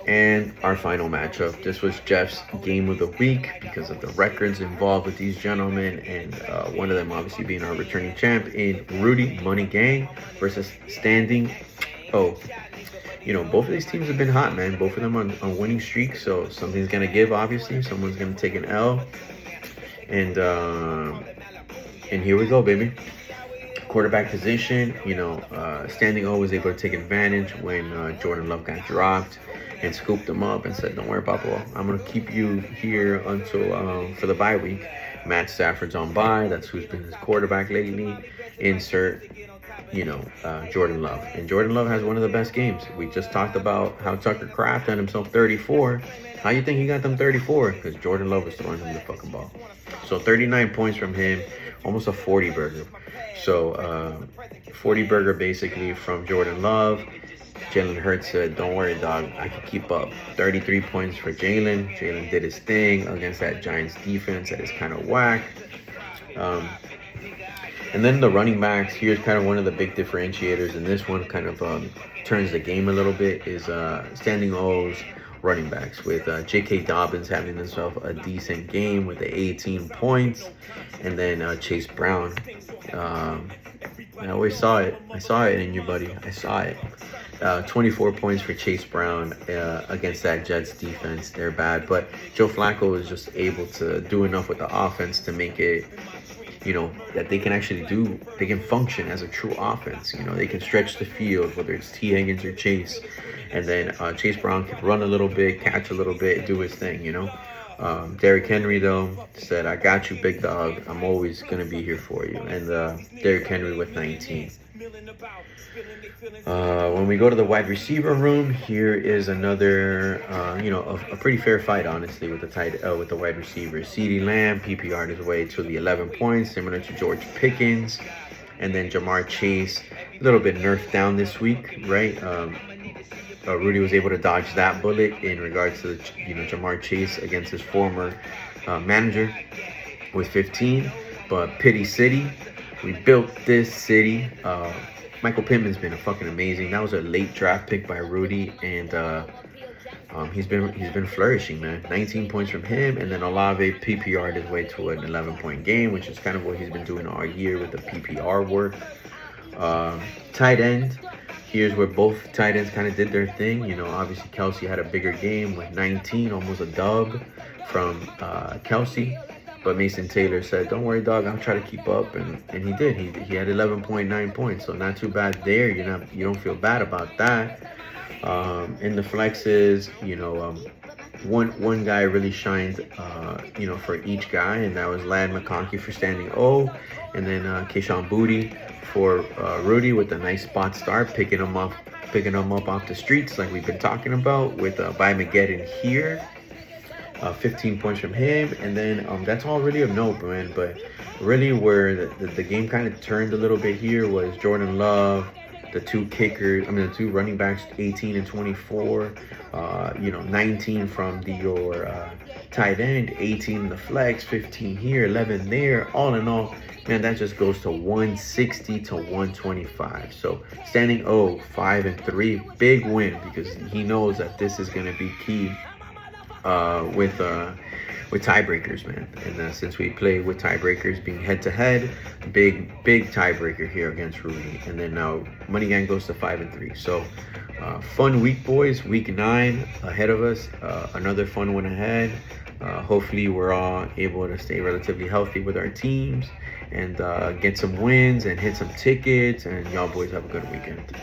And our final matchup. This was Jeff's game of the week because of the records involved with these gentlemen, and one of them obviously being our returning champ in Rudy Money Gang versus Standing O. Both of these teams have been hot, man. Both of them on winning streaks, so something's gonna give. Obviously, someone's gonna take an L, and here we go, baby. Quarterback position, Standing O was able to take advantage when Jordan Love got dropped and scooped him up and said, "Don't worry, Papa. I'm gonna keep you here until for the bye week." Matt Stafford's on bye. That's who's been his quarterback lately. Insert, Jordan Love. And Jordan Love has one of the best games. We just talked about how Tucker Kraft had himself 34. How you think he got them 34? Because Jordan Love was throwing him the fucking ball. So 39 points from him, almost a 40 burger. So 40 burger basically from Jordan Love. Jalen Hurts said, "Don't worry, dog. I can keep up." 33 points for Jalen. Jalen did his thing against that Giants defense that is kind of whack. And then the running backs, here's kind of one of the big differentiators, and this one kind of turns the game a little bit, is Standing O's running backs, with J.K. Dobbins having himself a decent game with the 18 points, and then Chase Brown. I always saw it. I saw it in you, buddy. I saw it. 24 points for Chase Brown against that Jets defense. They're bad, but Joe Flacco was just able to do enough with the offense to make it, that they can actually they can function as a true offense. They can stretch the field, whether it's T. Higgins or Chase. And then Chase Brown can run a little bit, catch a little bit, do his thing, Derrick Henry, though, said, "I got you, big dog. I'm always going to be here for you." And Derrick Henry with 19. When we go to the wide receiver room, here is another, a pretty fair fight, honestly, with the wide receivers. CeeDee Lamb PPR'd his way to the 11 points, similar to George Pickens. And then Jamar Chase, a little bit nerfed down this week, right? Rudy was able to dodge that bullet in regards to Jamar Chase against his former manager with 15. But Pity City, we built this city. Michael Pittman's been fucking amazing. That was a late draft pick by Rudy, and he's been flourishing, man. 19 points from him, and then Olave PPR'd his way to an 11-point game, which is kind of what he's been doing all year with the PPR work. Tight end. Here's where both tight ends kind of did their thing. Obviously Kelsey had a bigger game with 19, almost a dub from Kelsey. But Mason Taylor said, "Don't worry, dog. I'll try to keep up," and he did. He had 11.9 points, so not too bad there. You don't feel bad about that. In the flexes, one guy really shined, for each guy, and that was Ladd McConkey for Standing O, and then Kayshon Boutte for Rudy with a nice spot start, picking him up off the streets like we've been talking about with By Mageddon here. 15 points from him, and then that's all really of note, man. But really where the game kind of turned a little bit here was Jordan Love, the two running backs, 18 and 24, 19 from your tight end, 18 in the flex, 15 here, 11 there. All in all, man, that just goes to 160 to 125. So Standing O, 5-3, big win, because he knows that this is going to be key with tiebreakers, man. And since we play with tiebreakers being head-to-head, big tiebreaker here against Rudy. And then now Money Gang goes to 5-3. So fun week, boys. Week 9 ahead of us. Another fun one ahead. Hopefully we're all able to stay relatively healthy with our teams and get some wins and hit some tickets. And y'all boys have a good weekend.